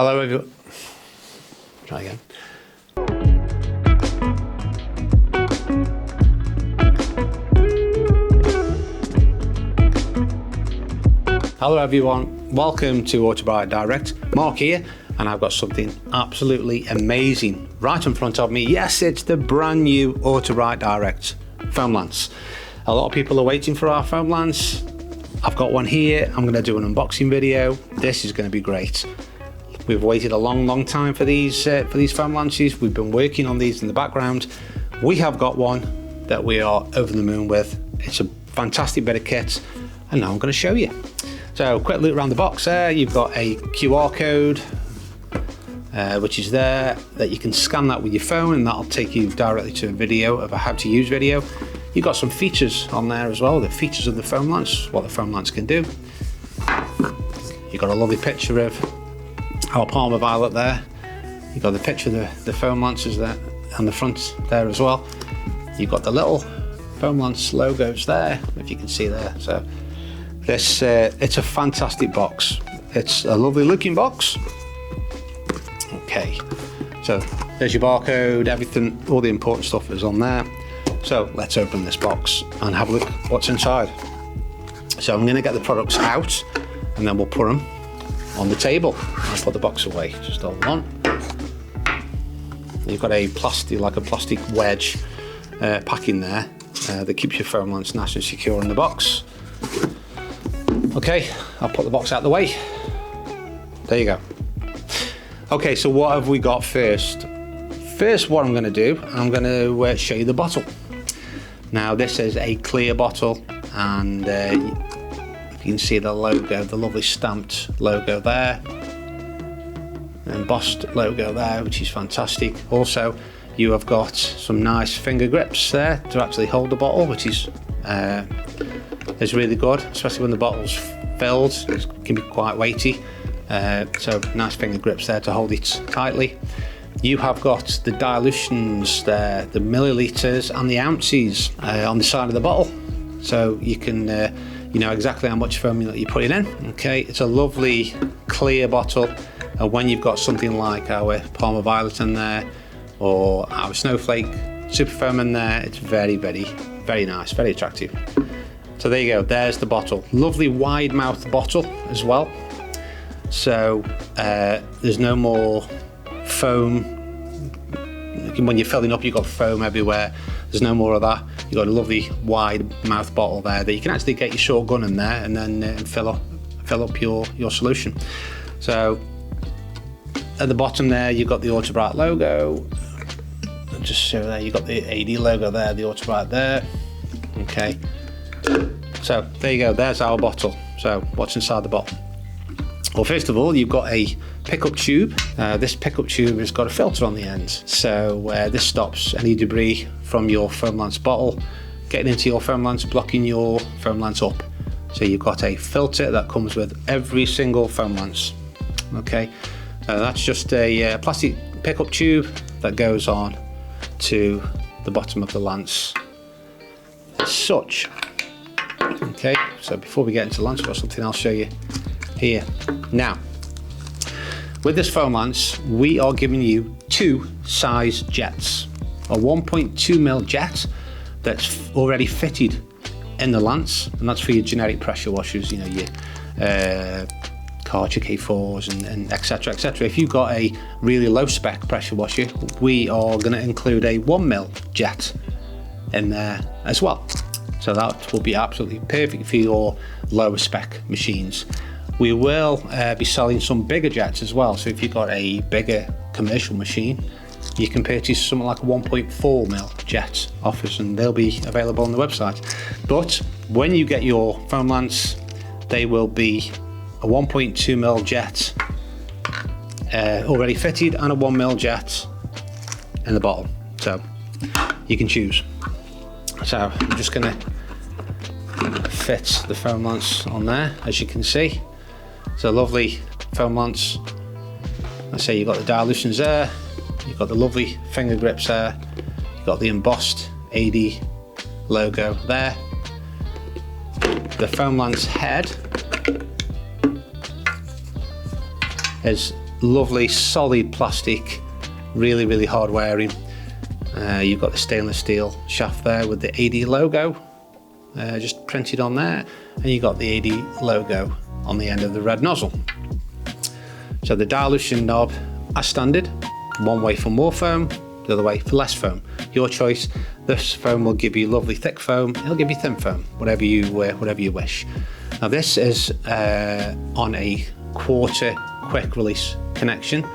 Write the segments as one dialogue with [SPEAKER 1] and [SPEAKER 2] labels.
[SPEAKER 1] Hello everyone. Try again. Hello everyone, welcome to Autobrite Direct. Mark here, and I've got something absolutely amazing right in front of me. Yes, it's the brand new Autobrite Direct foam lance. A lot of people are waiting for our foam lance. I've got one here. I'm going to do an unboxing video. This is going to be great. We've waited a long time for these foam lances. We've been working on these in the background. We have got one that we are over the moon with. It's a fantastic bit of kit, and now I'm going to show you. So, quick look around the box there. You've got a QR code, which is there, that you can scan that with your phone, and that'll take you directly to a video of a how to use video. You've got some features on there as well, the features of the foam lance, what the foam lance can do. You've got a lovely picture of our Parma Violet there. You've got the picture of the foam lances there on the front there as well. You've got the little foam lance logos there, if you can see there. So this it's a fantastic box. It's a lovely looking box. Okay, so there's your barcode, everything, all the important stuff is on there. So let's open this box and have a look what's inside. So I'm going to get the products out and then we'll put them on the table. I'll put the box away, just hold on. You've got a plastic wedge packing there that keeps your foam lance nice and secure in the box. Okay, I'll put the box out of the way. There you go. Okay, so what have we got first? First, what I'm going to do, I'm going to show you the bottle. Now, this is a clear bottle, and you can see the logo, the lovely stamped logo there, embossed logo there, which is fantastic. Also, you have got some nice finger grips there to actually hold the bottle, which is really good, especially when the bottle's filled. It can be quite weighty, so nice finger grips there to hold it tightly. You have got the dilutions there, the milliliters and the ounces on the side of the bottle, so you can you know exactly how much foam you're putting in. Okay, it's a lovely clear bottle, and when you've got something like our Parma Violet in there or our Snowflake Super Foam in there, it's very nice, very attractive. So there you go, there's the bottle. Lovely wide mouth bottle as well. So there's no more foam. When you're filling up, you've got foam everywhere. There's no more of that. You've got a lovely wide mouth bottle there that you can actually get your shotgun in there and then fill up your solution. So at the bottom there, you've got the Autobrite logo. Just show there, you've got the AD logo there, the Autobrite there. Okay. So there you go, there's our bottle. So what's inside the bottle? Well, first of all, you've got a pickup tube. This pickup tube has got a filter on the end, so this stops any debris from your foam lance bottle getting into your foam lance, blocking your foam lance up. So you've got a filter that comes with every single foam lance. Okay, that's just a plastic pickup tube that goes on to the bottom of the lance as such. Okay, so before we get into the lance, I've got something I'll show you here. Now, with this foam lance, we are giving you two size jets. A 1.2mm jet that's already fitted in the lance, and that's for your generic pressure washers, you know, your Karcher K4s and etc. etc. If you've got a really low spec pressure washer, we are going to include a 1mm jet in there as well. So that will be absolutely perfect for your lower spec machines. We will be selling some bigger jets as well, so if you've got a bigger commercial machine, you can purchase something like a 1.4mm jet off us, and they'll be available on the website. But when you get your foam lance, they will be a 1.2mm jet already fitted and a 1mm jet in the bottle, so you can choose. So I'm just going to fit the foam lance on there, as you can see. It's a lovely foam lance. Let's say you've got the dilutions there, you've got the lovely finger grips there, you've got the embossed AD logo there. The foam lance head is lovely solid plastic, really hard wearing. You've got the stainless steel shaft there with the AD logo just printed on there, and you got the AD logo on the end of the red nozzle. So the dilution knob as standard, one way for more foam, the other way for less foam. Your choice. This foam will give you lovely thick foam, it'll give you thin foam, whatever you wish. Now this is on a quarter quick release connection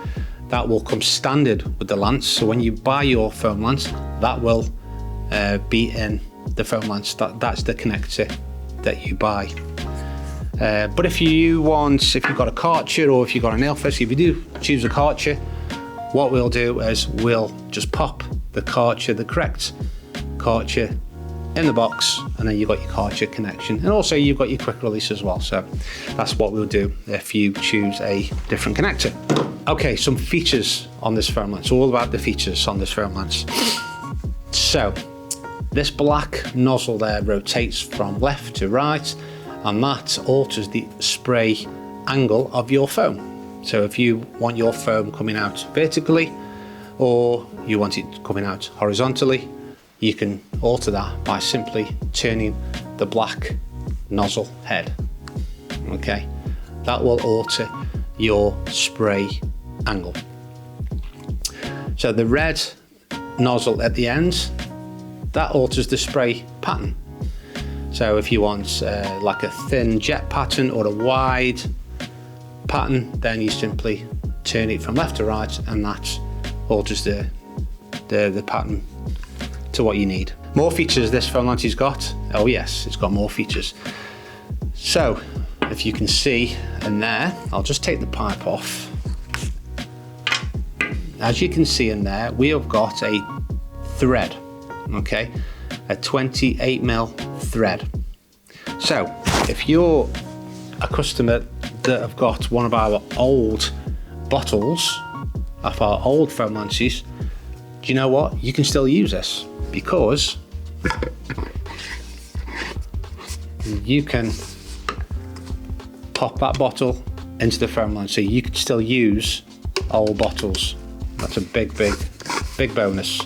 [SPEAKER 1] that will come standard with the lance. So when you buy your foam lance, that will be in the foam lance. That's the connector that you buy. But if you've got a Karcher, or if you've got a nail fix, if you do choose a Karcher, what we'll do is we'll just pop the Karcher, the correct Karcher, in the box, and then you've got your Karcher connection, and also you've got your quick release as well. So that's what we'll do if you choose a different connector. Okay, some features on this foam lance, all about the features on this foam lance. So this black nozzle there rotates from left to right, and that alters the spray angle of your foam. So if you want your foam coming out vertically, or you want it coming out horizontally, you can alter that by simply turning the black nozzle head. Okay, that will alter your spray angle. So the red nozzle at the end, that alters the spray pattern. So if you want like a thin jet pattern or a wide pattern, then you simply turn it from left to right, and that alters the pattern to what you need. More features this foam lance has got. Oh yes, it's got more features. So if you can see in there, I'll just take the pipe off. As you can see in there, we have got a thread, okay, a 28mm thread. So if you're a customer that have got one of our old bottles of our old foam lances, do you know what? You can still use this, because you can pop that bottle into the foam lance, so you can still use old bottles. That's a big bonus.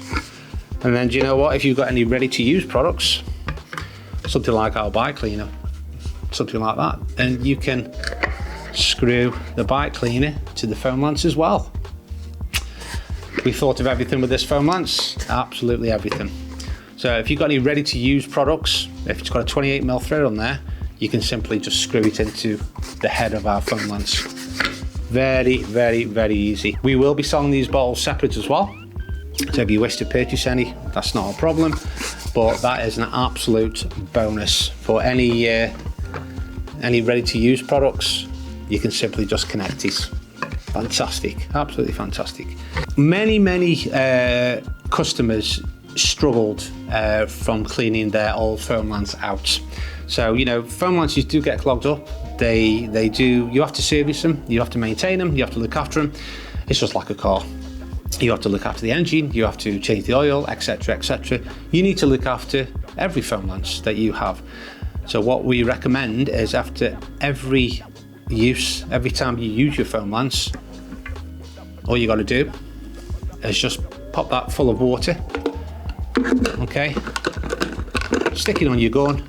[SPEAKER 1] And then, do you know what? If you've got any ready-to-use products, something like our bike cleaner, something like that, then you can screw the bike cleaner to the foam lance as well. We thought of everything with this foam lance, absolutely everything. So if you've got any ready-to-use products, if it's got a 28mm thread on there, you can simply just screw it into the head of our foam lance. Very easy. We will be selling these bottles separate as well, so if you wish to purchase any, that's not a problem, but that is an absolute bonus. For any ready-to-use products, you can simply just connect it. Fantastic, absolutely fantastic. Many customers struggled from cleaning their old foam lance out. So, you know, foam lances do get clogged up. They do. You have to service them, you have to maintain them, you have to look after them. It's just like a car. You have to look after the engine, you have to change the oil, etc, etc. You need to look after every foam lance that you have. So what we recommend is, after every use, every time you use your foam lance, all you got to do is just pop that full of water, okay, stick it on your gun,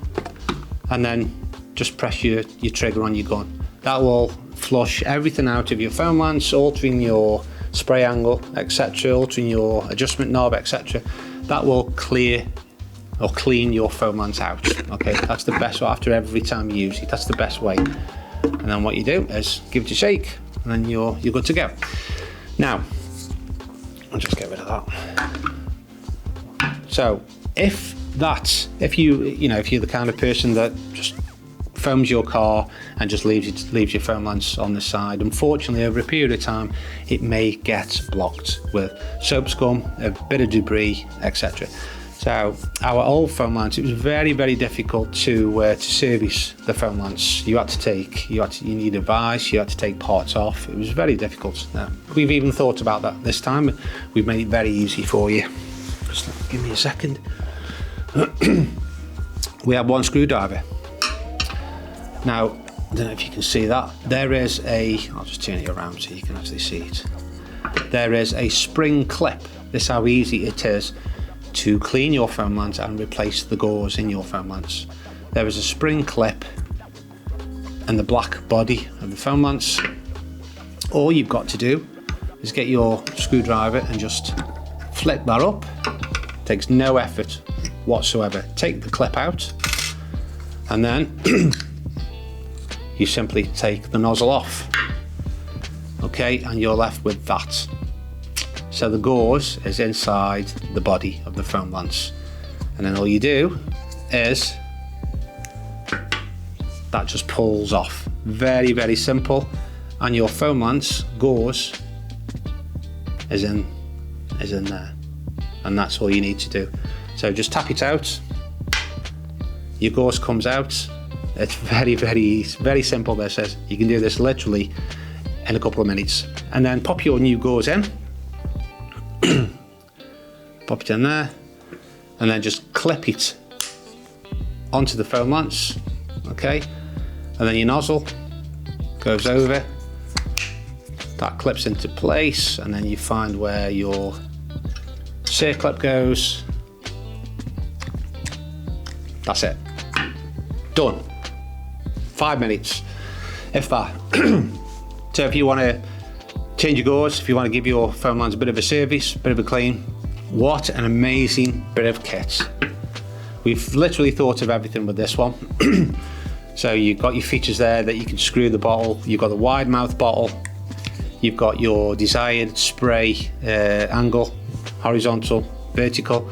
[SPEAKER 1] and then just press your trigger on your gun. That will flush everything out of your foam lance, altering your spray angle, etc, altering your adjustment knob, etc. That will clear or clean your foam lance out. Okay, that's the best way. After every time you use it, that's the best way. And then what you do is give it a shake, and then you're good to go. Now, I'll just get rid of that. So if you're the kind of person that just foams your car and just leaves your foam lance on the side, unfortunately over a period of time it may get blocked with soap scum, a bit of debris, etc. So our old foam lance, it was very difficult to service the foam lance. You need a vise, you had to take parts off. It was very difficult. Now, we've even thought about that this time. We've made it very easy for you. Just give me a second. We have one screwdriver. Now, I don't know if you can see that. There is I'll just turn it around so you can actually see it. There is a spring clip. This is how easy it is to clean your foam lance and replace the gauze in your foam lance. There is a spring clip in the black body of the foam lance. All you've got to do is get your screwdriver and just flip that up. It takes no effort whatsoever. Take the clip out, and then you simply take the nozzle off. Okay, and you're left with that. So the gauze is inside the body of the foam lance, and then all you do is that just pulls off. Very, very simple, and your foam lance gauze is in there, and that's all you need to do. So just tap it out, your gauze comes out. It's very, very easy, very simple. This is, you can do this literally in a couple of minutes, and then pop your new gauze in. Pop it in there, and then just clip it onto the foam lance. Okay, and then your nozzle goes over, that clips into place, and then you find where your circlip goes. That's it, done. 5 minutes, if that. So if you want to change your gauze, if you want to give your foam lance a bit of a service, a bit of a clean, what an amazing bit of kit. We've literally thought of everything with this one. So you've got your features there that you can screw the bottle. You've got the wide mouth bottle. You've got your desired spray angle, horizontal, vertical.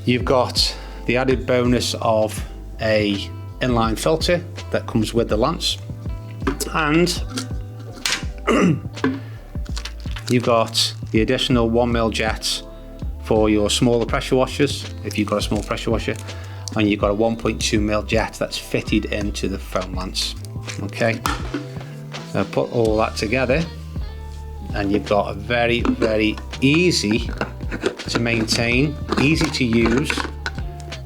[SPEAKER 1] You've got the added bonus of a inline filter that comes with the lance, and you've got the additional 1mm jet for your smaller pressure washers, if you've got a small pressure washer, and you've got a 1.2mm jet that's fitted into the foam lance. Okay, so put all that together, and you've got a very, very easy to maintain, easy to use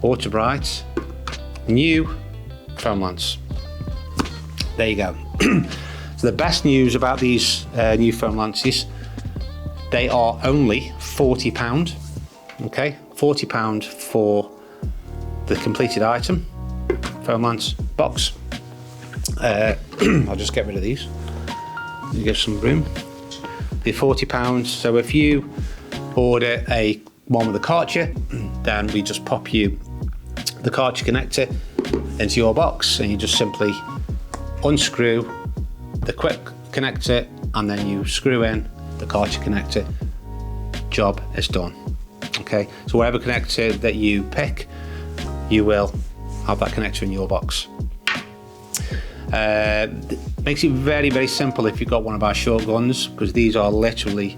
[SPEAKER 1] Autobrite new foam lance. There you go. So the best news about these new foam lances, they are only £40. Okay, £40 for the completed item, foam lance box. I'll just get rid of these. You give some room. They're £40. So if you order a one with a cartridge, then we just pop you the cartridge connector into your box, and you just simply unscrew the quick connector, and then you screw in the cartridge connector. Job is done. Okay, so whatever connector that you pick, you will have that connector in your box. Makes it very, very simple if you've got one of our short guns, because these are literally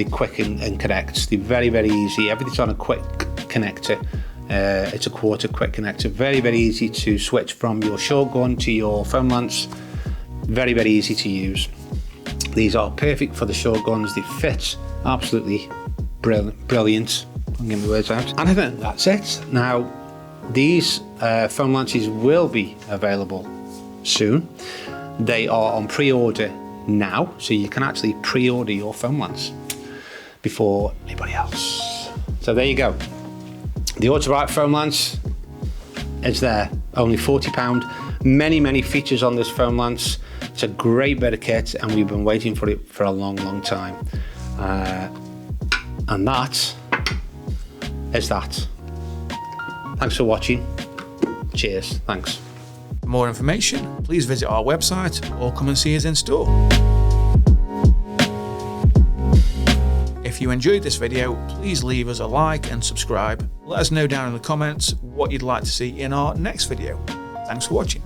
[SPEAKER 1] quick and correct. They're very, very easy. Everything's on a quick connector. It's a quarter quick connector. Very, very easy to switch from your short gun to your foam lance. Very, very easy to use. These are perfect for the short guns. They fit absolutely brilliant. I'll get my words out. And I think that's it. Now, these foam lances will be available soon. They are on pre-order now, so you can actually pre-order your foam lance before anybody else. So there you go. The Autobrite foam lance is there, only £40. Many, many features on this foam lance. It's a great bit of kit, and we've been waiting for it for a long, long time. And that is that. Thanks for watching. Cheers. Thanks.
[SPEAKER 2] For more information, please visit our website or come and see us in store. If you enjoyed this video, please leave us a like and subscribe. Let us know down in the comments what you'd like to see in our next video. Thanks for watching.